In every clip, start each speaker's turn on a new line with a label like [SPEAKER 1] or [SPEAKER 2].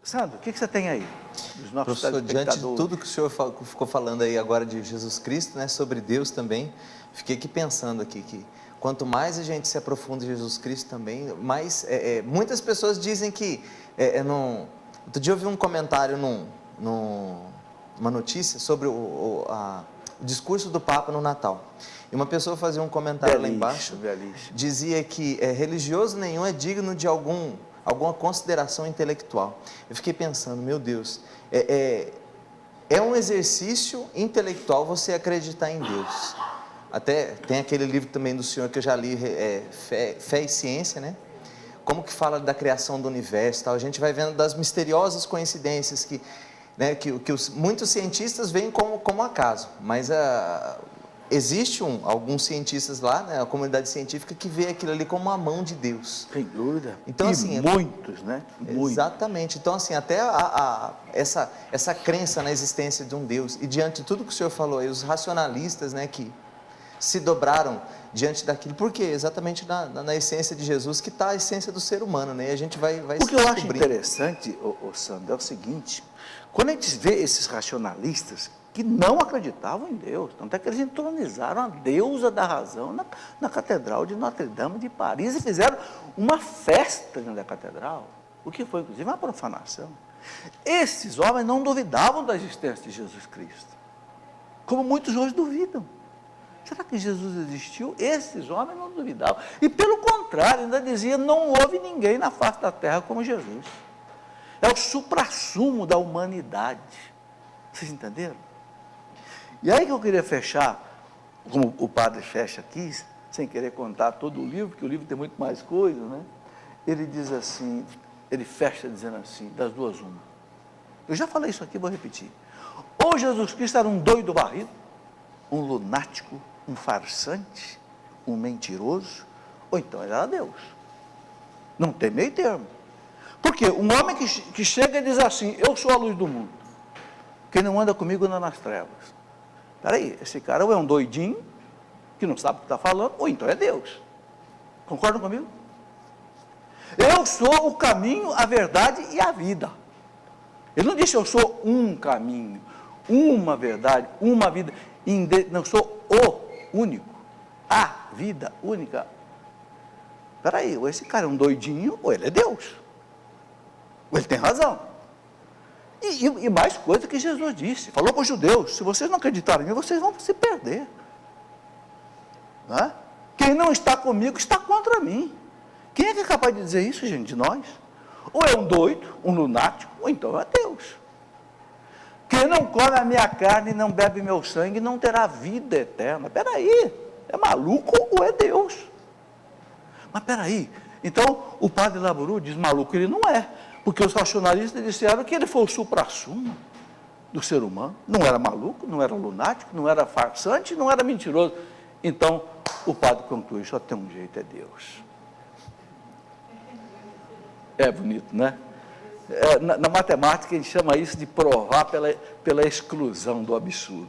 [SPEAKER 1] Sandro, o que você tem aí dos nossos
[SPEAKER 2] Professor, diante de
[SPEAKER 1] telespectadores?
[SPEAKER 2] tudo que o senhor ficou falando aí agora de Jesus Cristo, né, sobre Deus também, fiquei aqui pensando aqui que quanto mais a gente se aprofunda em Jesus Cristo também, mais muitas pessoas dizem que não. Outro dia eu vi um comentário numa notícia sobre o discurso do Papa no Natal. E uma pessoa fazia um comentário lá embaixo, dizia que religioso nenhum é digno de alguma consideração intelectual. Eu fiquei pensando, meu Deus, é um exercício intelectual você acreditar em Deus. Até tem aquele livro também do senhor que eu já li, Fé e Ciência, né? Como que fala da criação do universo, tal. A gente vai vendo das misteriosas coincidências que muitos cientistas veem como acaso, mas existe alguns cientistas lá, né, a comunidade científica, que vê aquilo ali como a mão de Deus.
[SPEAKER 1] Sem dúvida.
[SPEAKER 2] Então, assim,
[SPEAKER 1] muitos, né?
[SPEAKER 2] Exatamente. Então, assim, até essa crença na existência de um Deus, e diante de tudo que o senhor falou aí, os racionalistas, né, que se dobraram diante daquilo, porque exatamente na essência de Jesus que está a essência do ser humano, né? E a gente vai
[SPEAKER 1] O que eu acho interessante, Sandro, é o seguinte: quando a gente vê esses racionalistas que não acreditavam em Deus, tanto é que eles entronizaram a deusa da razão na Catedral de Notre-Dame de Paris e fizeram uma festa dentro da catedral, o que foi inclusive uma profanação. Esses homens não duvidavam da existência de Jesus Cristo, como muitos hoje duvidam. Será que Jesus existiu? Esses homens não duvidavam. E pelo contrário, ainda diziam, não houve ninguém na face da terra como Jesus. É o suprassumo da humanidade. Vocês entenderam? E aí que eu queria fechar, como o padre fecha aqui, sem querer contar todo o livro, porque o livro tem muito mais coisa, né? Ele diz assim, ele fecha dizendo assim, das duas uma. Eu já falei isso aqui, vou repetir. Ou Jesus Cristo era um doido varrido, um lunático, um farsante, um mentiroso, ou então ele era Deus. Não tem meio termo. Porque um homem que chega e diz assim, eu sou a luz do mundo, quem não anda comigo anda nas trevas. Espera aí, esse cara ou é um doidinho, que não sabe o que está falando, ou então é Deus. Concordam comigo? Eu sou o caminho, a verdade e a vida. Ele não disse eu sou um caminho, uma verdade, uma vida, não, eu sou o único, a vida única. Espera aí, ou esse cara é um doidinho, ou ele é Deus. Ou ele tem razão. E mais coisa que Jesus disse, falou para os judeus, se vocês não acreditarem em mim, vocês vão se perder. Não é? Quem não está comigo está contra mim. Quem é que é capaz de dizer isso, gente, de nós? Ou é um doido, um lunático, ou então é Deus. Quem não come a minha carne e não bebe meu sangue não terá vida eterna. Espera aí, é maluco ou é Deus? Mas espera aí, então o padre Laburu diz maluco ele não é, porque os racionalistas disseram que ele foi o suprassumo do ser humano, não era maluco, não era lunático, não era farsante, não era mentiroso. Então o padre conclui, só tem um jeito, é Deus. É bonito, né? Na matemática, a gente chama isso de provar pela exclusão do absurdo.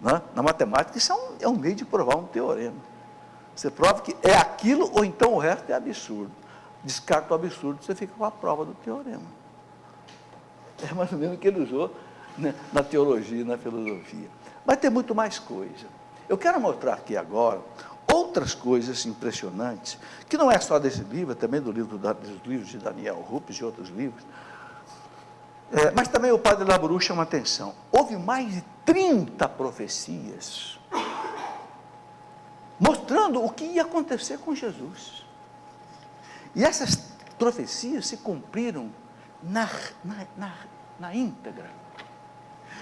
[SPEAKER 1] Né? Na matemática, isso é um meio de provar um teorema. Você prova que é aquilo, ou então o resto é absurdo. Descarta o absurdo, você fica com a prova do teorema. É mais ou menos o que ele usou, né, na teologia, na filosofia. Mas tem muito mais coisa. Eu quero mostrar aqui agora outras coisas impressionantes, que não é só desse livro, é também dos livros de Daniel Rupes e outros livros, mas também o padre Laburu chama atenção. Houve mais de 30 profecias mostrando o que ia acontecer com Jesus. E essas profecias se cumpriram na íntegra.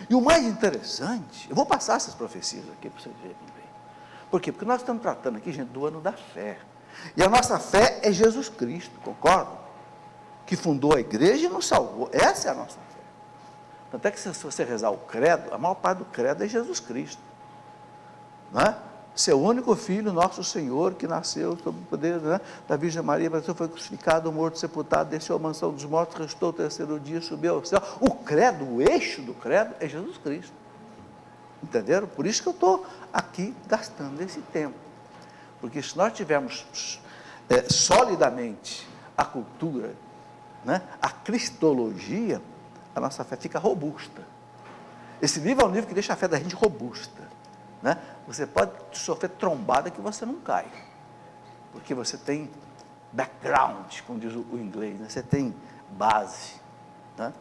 [SPEAKER 1] E o mais interessante, eu vou passar essas profecias aqui para vocês verem bem. Por quê? Porque nós estamos tratando aqui, gente, do ano da fé. E a nossa fé é Jesus Cristo, concordam? Que fundou a igreja e nos salvou. Essa é a nossa fé. Tanto é que se você rezar o credo, a maior parte do credo é Jesus Cristo. Não é? Seu único filho, nosso Senhor, que nasceu sob o poder, né, da Virgem Maria, mas foi crucificado, morto, sepultado, desceu à mansão dos mortos, restou o terceiro dia, subiu ao céu. O credo, o eixo do credo é Jesus Cristo. Entenderam? Por isso que eu estou aqui gastando esse tempo. Porque se nós tivermos solidamente a cultura né, a cristologia, a nossa fé fica robusta. Esse livro é um livro que deixa a fé da gente robusta, né? Você pode sofrer trombada que você não cai, porque você tem background, como diz o inglês, né? Você tem base, né?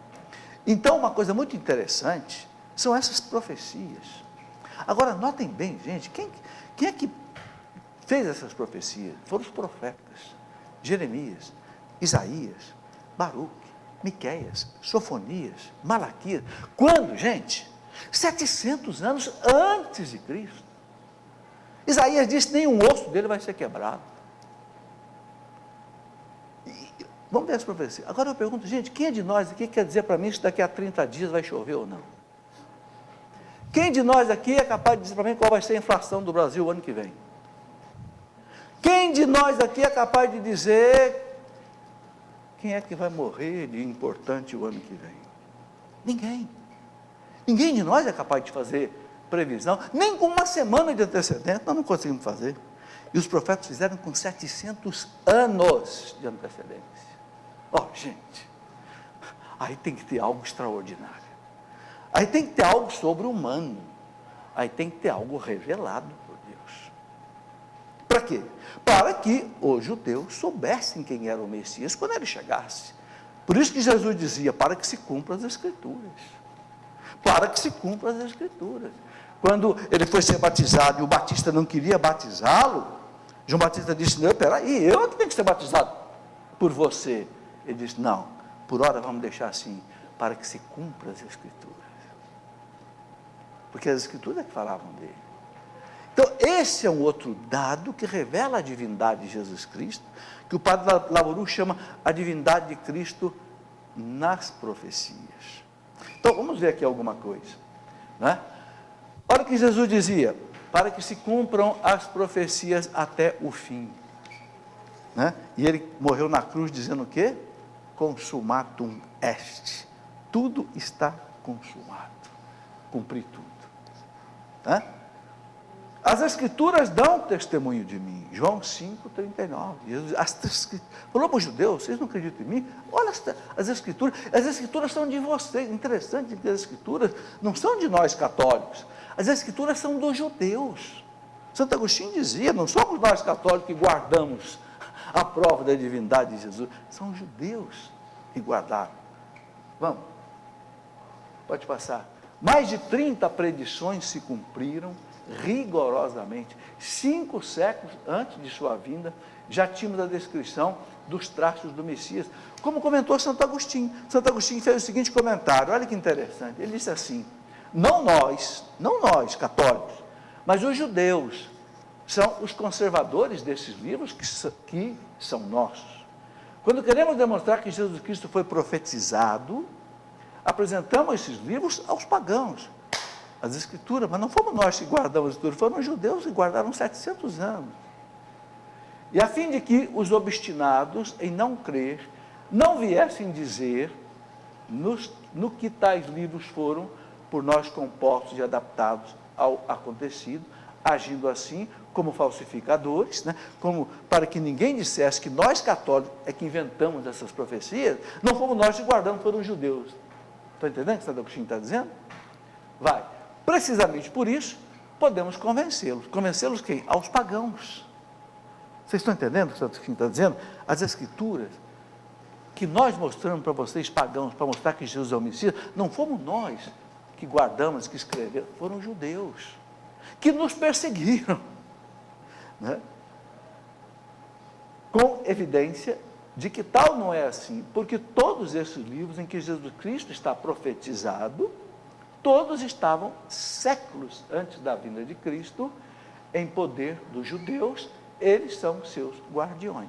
[SPEAKER 1] Então, uma coisa muito interessante são essas profecias. Agora, notem bem, gente, quem é que fez essas profecias? Foram os profetas: Jeremias, Isaías, Baruque, Miqueias, Sofonias, Malaquias. Quando, gente? 700 anos antes de Cristo. Isaías disse: nenhum osso dele vai ser quebrado. Vamos ver as profecias. Agora eu pergunto, gente, quem é de nós aqui quer dizer para mim se daqui a 30 dias vai chover ou não? Quem de nós aqui é capaz de dizer para mim qual vai ser a inflação do Brasil o ano que vem? Quem de nós aqui é capaz de dizer quem é que vai morrer de importante o ano que vem? Ninguém. Ninguém de nós é capaz de fazer previsão, nem com uma semana de antecedência nós não conseguimos fazer. E os profetas fizeram com 700 anos de antecedência. Gente, aí tem que ter algo extraordinário. Aí tem que ter algo sobre-humano. Aí tem que ter algo revelado por Deus. Para quê? Para que os judeus soubessem quem era o Messias quando ele chegasse. Por isso que Jesus dizia: para que se cumpram as Escrituras. Para que se cumpram as Escrituras. Quando ele foi ser batizado e o Batista não queria batizá-lo, João Batista disse: não, peraí, eu que tenho que ser batizado por você. Ele disse: não, por hora vamos deixar assim, para que se cumpram as Escrituras. Porque as Escrituras é que falavam dele. Então, esse é um outro dado que revela a divindade de Jesus Cristo, que o padre Lavuru chama a divindade de Cristo nas profecias. Então, vamos ver aqui alguma coisa, né? Olha o que Jesus dizia: para que se cumpram as profecias até o fim, né? E ele morreu na cruz dizendo o quê? Consumatum est. Tudo está consumado. Cumpri tudo, né? As Escrituras dão testemunho de mim. João 5,39. Jesus falou para os judeus: vocês não acreditam em mim? Olha as Escrituras são de vocês. Interessante que as Escrituras não são de nós católicos. As Escrituras são dos judeus. Santo Agostinho dizia: não somos nós católicos que guardamos a prova da divindade de Jesus. São os judeus que guardaram. Vamos, pode passar. Mais de 30 predições se cumpriram rigorosamente. 5 séculos antes de sua vinda, já tínhamos a descrição dos traços do Messias, como comentou Santo Agostinho. Santo Agostinho fez o seguinte comentário, olha que interessante, ele disse assim: não nós católicos, mas os judeus são os conservadores desses livros que são nossos. Quando queremos demonstrar que Jesus Cristo foi profetizado, apresentamos esses livros aos pagãos, as Escrituras, mas não fomos nós que guardamos as Escrituras, foram os judeus que guardaram 700 anos. E a fim de que os obstinados em não crer, não viessem dizer no que tais livros foram por nós compostos e adaptados ao acontecido, agindo assim como falsificadores, né? Como para que ninguém dissesse que nós católicos é que inventamos essas profecias, não fomos nós que guardamos, foram os judeus. Estão entendendo o que Santo Agostinho está dizendo? Vai. Precisamente por isso, podemos convencê-los. Convencê-los quem? Aos pagãos. Vocês estão entendendo o que Santo Agostinho está dizendo? As Escrituras que nós mostramos para vocês, pagãos, para mostrar que Jesus é o Messias, não fomos nós que guardamos, que escrevemos, foram os judeus, que nos perseguiram, né? Com evidência de que tal não é assim, porque todos esses livros em que Jesus Cristo está profetizado, todos estavam séculos antes da vinda de Cristo, em poder dos judeus, eles são seus guardiões.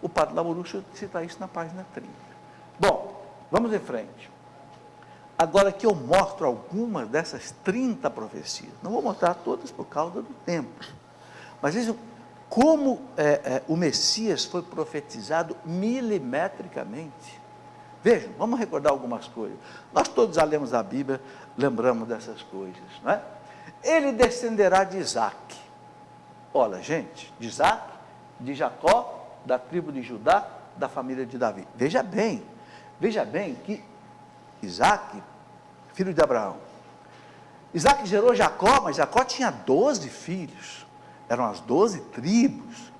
[SPEAKER 1] O padre Lavuru cita isso na página 30. Bom, vamos em frente. Agora que eu mostro algumas dessas 30 profecias, não vou mostrar todas por causa do tempo, mas vejam como o Messias foi profetizado milimetricamente. Vejam, vamos recordar algumas coisas. Nós todos já lemos a Bíblia, lembramos dessas coisas, não é? Ele descenderá de Isaac. Olha, gente, de Isaac, de Jacó, da tribo de Judá, da família de Davi. Veja bem, Veja bem que Isaac, filho de Abraão, Isaac gerou Jacó, mas Jacó tinha 12 filhos, eram as 12 tribos,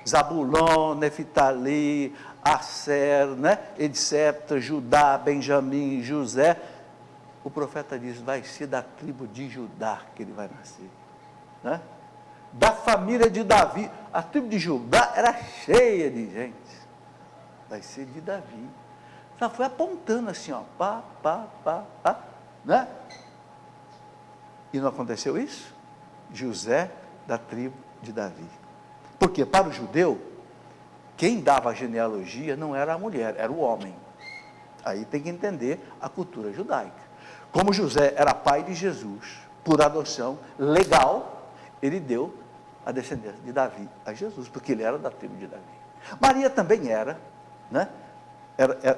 [SPEAKER 1] Zabulon, Neftali, Asser, etc., Judá, Benjamim, José. O profeta diz, vai ser da tribo de Judá que ele vai nascer, da família de Davi. A tribo de Judá era cheia de gente, vai ser de Davi. Ela foi apontando assim, ó, pá, e não aconteceu isso? José da tribo de Davi. Porque para o judeu, quem dava a genealogia não era a mulher, era o homem. Aí tem que entender a cultura judaica. Como José era pai de Jesus, por adoção legal, ele deu a descendência de Davi a Jesus, porque ele era da tribo de Davi. Maria também era,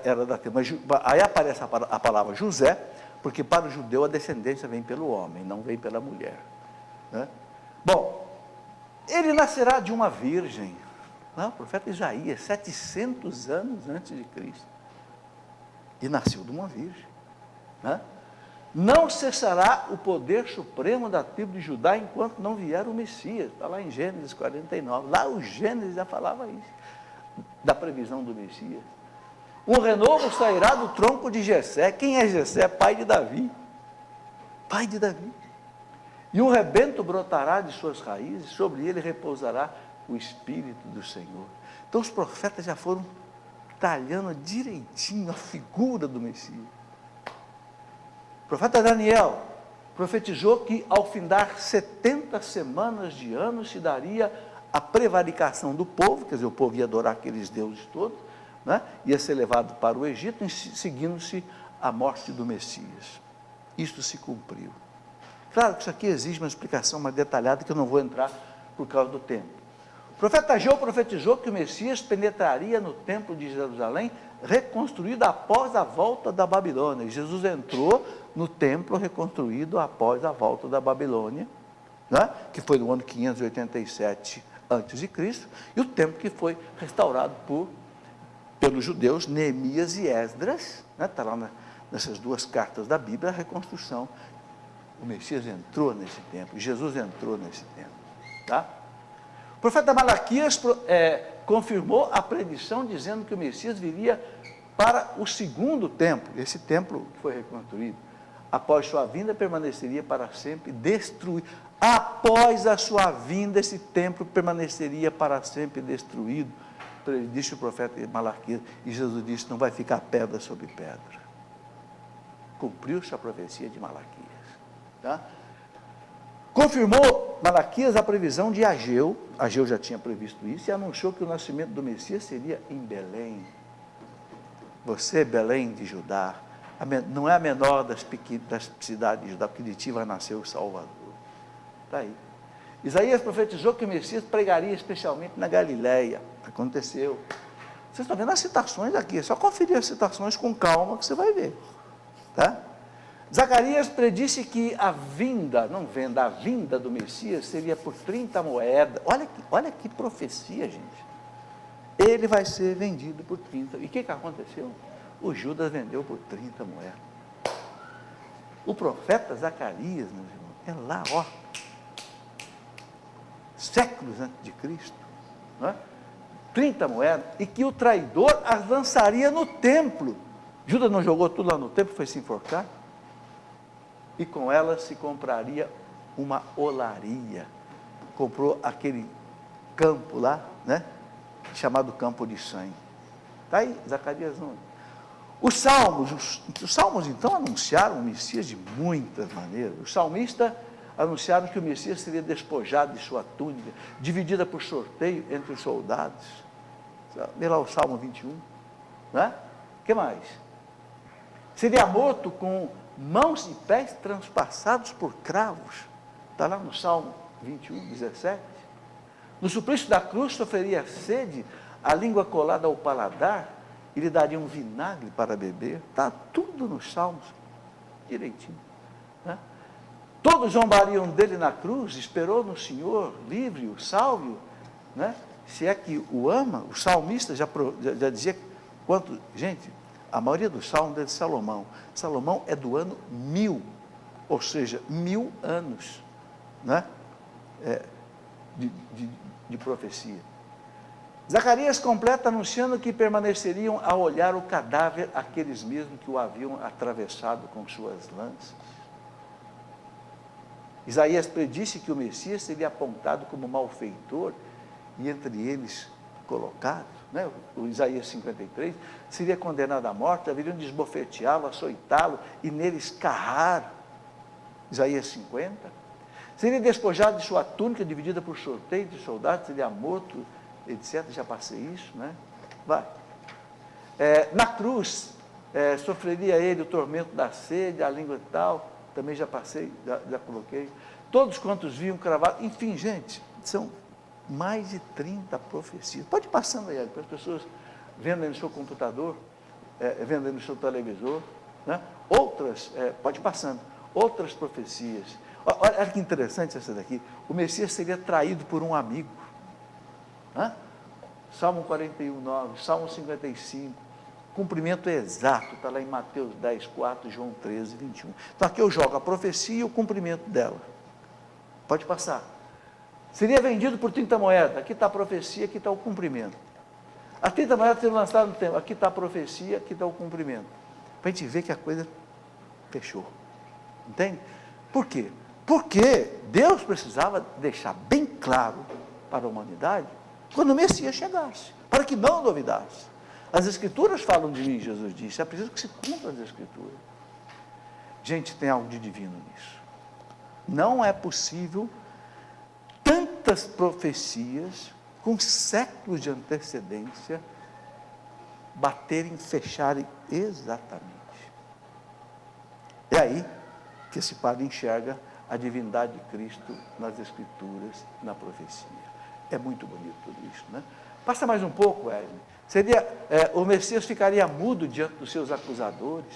[SPEAKER 1] era da tribo. Aí aparece a palavra José, porque para o judeu a descendência vem pelo homem, não vem pela mulher. Bom, ele nascerá de uma virgem. O profeta Isaías, 700 anos antes de Cristo. E nasceu de uma virgem. Não cessará o poder supremo da tribo de Judá enquanto não vier o Messias. Está lá em Gênesis 49. Lá o Gênesis já falava isso, da previsão do Messias. Um renovo sairá do tronco de Jessé. Quem é Jessé? Pai de Davi. Pai de Davi. E um rebento brotará de suas raízes, sobre ele repousará o Espírito do Senhor. Então os profetas já foram talhando direitinho a figura do Messias. O profeta Daniel profetizou que ao findar 70 semanas de anos se daria a prevaricação do povo, quer dizer, o povo ia adorar aqueles deuses todos, ia ser levado para o Egito, seguindo-se a morte do Messias. Isto se cumpriu. Claro que isso aqui exige uma explicação mais detalhada, que eu não vou entrar por causa do tempo. O profeta Ageu profetizou que o Messias penetraria no templo de Jerusalém, reconstruído após a volta da Babilônia. Jesus entrou no templo reconstruído após a volta da Babilônia, que foi no ano 587 a.C., e o templo que foi restaurado pelos judeus, Neemias e Esdras, está lá nessas duas cartas da Bíblia, a reconstrução. O Messias entrou nesse templo, Jesus entrou nesse templo. O profeta Malaquias confirmou a predição, dizendo que o Messias viria para o segundo templo. Esse templo que foi reconstruído, após sua vinda, permaneceria para sempre destruído. Após a sua vinda, esse templo permaneceria para sempre destruído. Disse o profeta Malaquias, e Jesus disse, não vai ficar pedra sobre pedra. Cumpriu-se a profecia de Malaquias. Confirmou Malaquias a previsão de Ageu já tinha previsto isso, e anunciou que o nascimento do Messias seria em Belém. Você, Belém de Judá, não é a menor das cidades de Judá, porque de ti vai nascer o Salvador. Está aí. Isaías profetizou que o Messias pregaria especialmente na Galileia. Aconteceu. Vocês estão vendo as citações aqui, é só conferir as citações com calma que você vai ver. Zacarias predisse que a vinda do Messias seria por 30 moedas. Olha que profecia, gente. Ele vai ser vendido por 30. E o que aconteceu? O Judas vendeu por 30 moedas. O profeta Zacarias, meus irmãos, é lá, séculos antes de Cristo, 30 moedas, e que o traidor as lançaria no templo. Judas não jogou tudo lá no templo, foi se enforcar? E com ela se compraria uma olaria. Comprou aquele campo lá, chamado campo de sangue. Está aí, Zacarias 1. Os salmos então anunciaram o Messias de muitas maneiras. Os salmistas anunciaram que o Messias seria despojado de sua túnica, dividida por sorteio entre os soldados. Vê lá o Salmo 21. O que mais? Seria morto com mãos e pés transpassados por cravos. Está lá no Salmo 21, 17. No suplício da cruz sofreria sede, a língua colada ao paladar, e lhe daria um vinagre para beber. Está tudo nos Salmos, direitinho. Todos zombariam dele na cruz, esperou no Senhor, livre-o, salve-o, se é que o ama. O salmista já dizia quanto, gente, a maioria dos salmos é de Salomão. Salomão é do ano 1000, ou seja, 1000 anos, né? De profecia. Zacarias completa anunciando que permaneceriam a olhar o cadáver aqueles mesmos que o haviam atravessado com suas lanças. Isaías predisse que o Messias seria apontado como malfeitor e entre eles colocado, né? O Isaías 53, seria condenado à morte, haveriam de esbofeteá-lo, açoitá-lo e nele escarrar. Isaías 50. Seria despojado de sua túnica, dividida por sorteio de soldados, seria morto, etc. Já passei isso, né? Vai. Na cruz, sofreria ele o tormento da sede, a língua e tal, também já passei, já coloquei. Todos quantos viam cravado, enfim, gente, são mais de 30 profecias. Pode ir passando aí, para as pessoas vendo aí no seu computador, vendo aí no seu televisor, né? Outras, pode ir passando, outras profecias. Olha que interessante essa daqui. O Messias seria traído por um amigo. Salmo 41, 9, Salmo 55, cumprimento exato, está lá em Mateus 10, 4, João 13, 21. Então aqui eu jogo a profecia e o cumprimento dela. Pode passar. Seria vendido por 30 moedas, aqui está a profecia, aqui está o cumprimento. As 30 moedas seriam lançadas no tempo, aqui está a profecia, aqui está o cumprimento. Para a gente ver que a coisa fechou. Entende? Por quê? Porque Deus precisava deixar bem claro para a humanidade quando o Messias chegasse, para que não duvidasse. As Escrituras falam de mim, Jesus disse, é preciso que se cumpra as Escrituras. Gente, tem algo de divino nisso. Não é possível tantas profecias com séculos de antecedência baterem, fecharem exatamente. É aí que esse padre enxerga a divindade de Cristo nas Escrituras, na profecia. É muito bonito tudo isso, né? Passa mais um pouco, Wesley. O Messias ficaria mudo diante dos seus acusadores.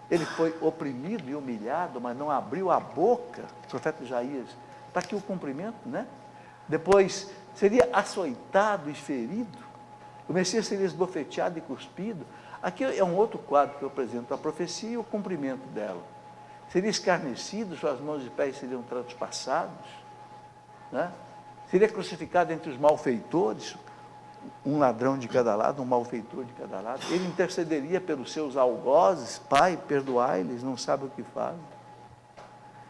[SPEAKER 1] Ele foi oprimido e humilhado, mas não abriu a boca. O profeta Isaías, está aqui o cumprimento, né? Depois, seria açoitado e ferido. O Messias seria esbofeteado e cuspido. Aqui é um outro quadro que eu apresento, a profecia e o cumprimento dela. Seria escarnecido, suas mãos e pés seriam transpassados, né? Seria crucificado entre os malfeitores, um ladrão de cada lado, um malfeitor de cada lado. Ele intercederia pelos seus algozes, Pai, perdoai-lhes, não sabem o que fazem.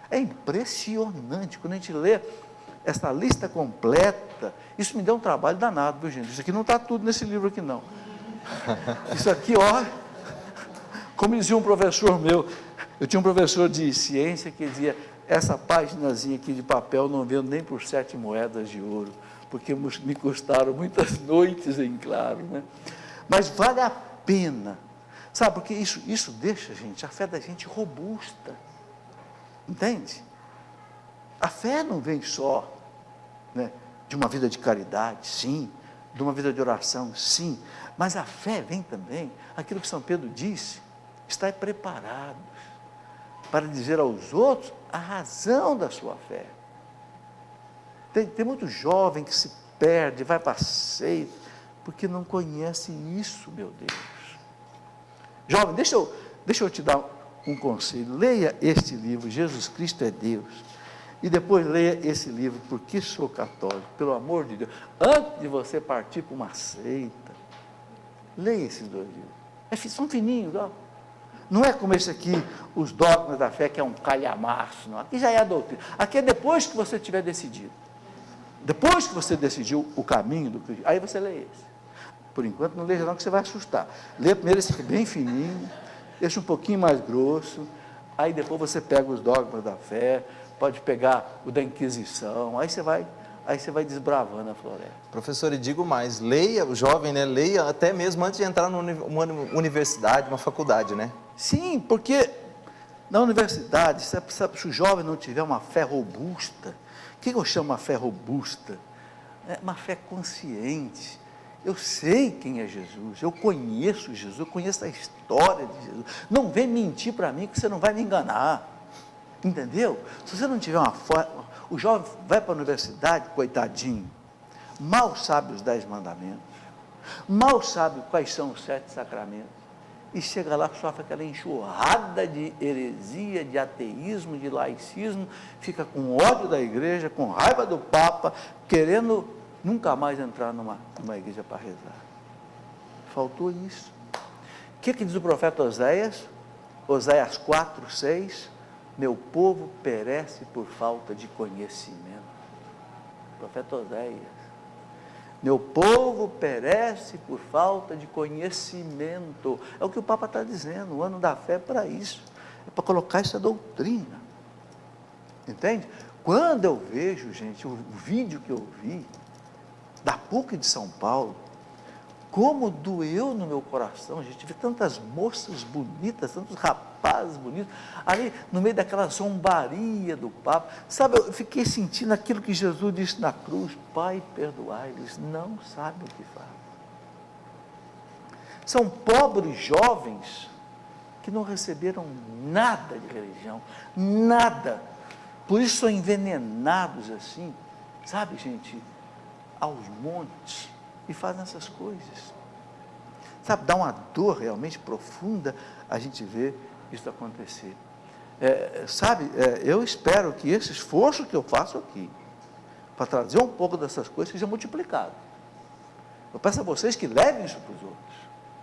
[SPEAKER 1] É impressionante, quando a gente lê essa lista completa, isso me deu um trabalho danado, viu, gente? Isso aqui não está tudo nesse livro aqui, não. Isso aqui, ó, como dizia um professor meu, eu tinha um professor de ciência que dizia, essa paginazinha aqui de papel não vendo nem por 7 moedas de ouro, porque me custaram muitas noites em claro, né? Mas vale a pena, sabe, porque isso deixa, gente, a fé da gente robusta, entende? A fé não vem só, né, de uma vida de caridade, sim, de uma vida de oração, sim, mas a fé vem também, aquilo que São Pedro disse, estar preparados para dizer aos outros a razão da sua fé. Tem muito jovem que se perde, vai para a seita, porque não conhece isso, meu Deus. Jovem, deixa eu te dar um conselho, leia este livro, Jesus Cristo é Deus, e depois leia esse livro, Porque Sou Católico, pelo amor de Deus, antes de você partir para uma seita, leia esses 2 livros, são fininhos, ó. Não é como esse aqui, os dogmas da fé, que é um calhamaço, não. Aqui já é a doutrina, aqui é depois que você tiver decidido, depois que você decidiu o caminho do Cristo, aí você lê esse. Por enquanto não leia não, que você vai assustar. Lê primeiro esse aqui bem fininho, deixa um pouquinho mais grosso, aí depois você pega os dogmas da fé, pode pegar o da Inquisição, aí você vai desbravando a floresta.
[SPEAKER 2] Professor, e digo mais, leia, o jovem, né, leia até mesmo antes de entrar numa universidade, uma faculdade, né?
[SPEAKER 1] Sim, porque na universidade, se o jovem não tiver uma fé robusta, o que eu chamo uma fé robusta? É uma fé consciente. Eu sei quem é Jesus, eu conheço Jesus, eu conheço a história de Jesus. Não vem mentir para mim que você não vai me enganar. Entendeu? Se você não tiver uma fé, o jovem vai para a universidade, coitadinho, mal sabe os 10 mandamentos, mal sabe quais são os 7 sacramentos. e chega lá, sofre aquela enxurrada de heresia, de ateísmo, de laicismo, fica com ódio da igreja, com raiva do Papa, querendo nunca mais entrar numa igreja para rezar. Faltou isso. O que diz o profeta Oséias? Oséias 4, 6, meu povo perece por falta de conhecimento. Profeta Oséias. Meu povo perece por falta de conhecimento. É o que o Papa está dizendo, o ano da fé é para isso. É para colocar essa doutrina. Entende? Quando eu vejo, gente, o vídeo que eu vi da PUC de São Paulo, como doeu no meu coração, gente, vi tantas moças bonitas, tantos rapazes bonitos, ali no meio daquela zombaria do Papa, sabe, eu fiquei sentindo aquilo que Jesus disse na cruz, Pai, perdoai-lhes, não sabem o que fazem. São pobres jovens que não receberam nada de religião, nada, por isso são envenenados assim, sabe, gente, aos montes, e fazem essas coisas, sabe, dá uma dor realmente profunda a gente ver isso acontecer, eu espero que esse esforço que eu faço aqui, para trazer um pouco dessas coisas, seja multiplicado. Eu peço a vocês que levem isso para os outros,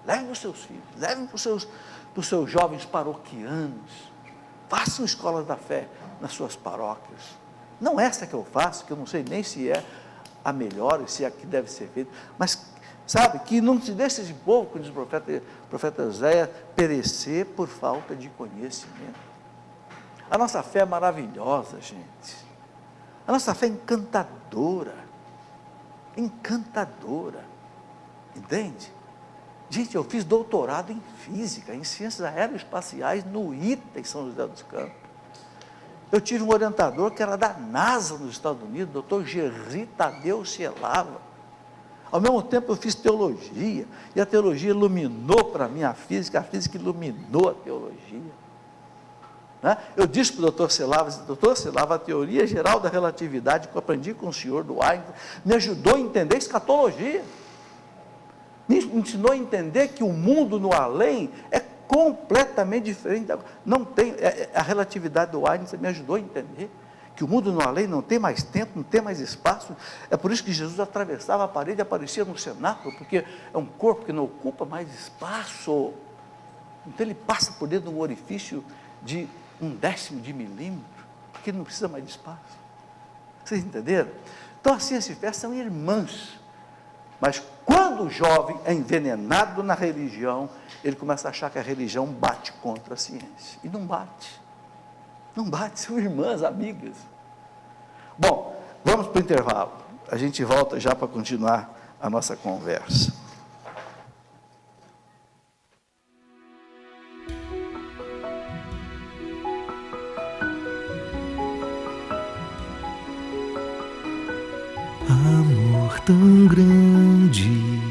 [SPEAKER 1] levem para os seus filhos, levem para os seus jovens paroquianos, façam escolas da fé nas suas paróquias, não essa que eu faço, que eu não sei nem se é a melhor, se é a que deve ser feita, mas, sabe, que não se deixe esse povo, como diz o profeta Oséias, perecer por falta de conhecimento. A nossa fé é maravilhosa, gente, a nossa fé é encantadora, entende? Gente, eu fiz doutorado em física, em ciências aeroespaciais, no ITA, em São José dos Campos. Eu tive um orientador que era da NASA nos Estados Unidos, doutor Gerry Tadeu Cielava. Ao mesmo tempo eu fiz teologia, e a teologia iluminou para mim a física iluminou a teologia. Né? Eu disse para o doutor Cielava, a teoria geral da relatividade que eu aprendi com o senhor do Einstein, me ajudou a entender a escatologia. Me ensinou a entender que o mundo no além é completamente diferente, não tem, a relatividade do Einstein me ajudou a entender, que o mundo no além não tem mais tempo, não tem mais espaço, é por isso que Jesus atravessava a parede e aparecia no cenáculo, porque é um corpo que não ocupa mais espaço, então ele passa por dentro de um orifício de 1/10 de milímetro, porque ele não precisa mais de espaço, vocês entenderam? Então a ciência e a fé são irmãs, mas quando o jovem é envenenado na religião, ele começa a achar que a religião bate contra a ciência. E não bate. Não bate, são irmãs, amigas. Bom, vamos para o intervalo. A gente volta já para continuar a nossa conversa.
[SPEAKER 3] Amor tão grande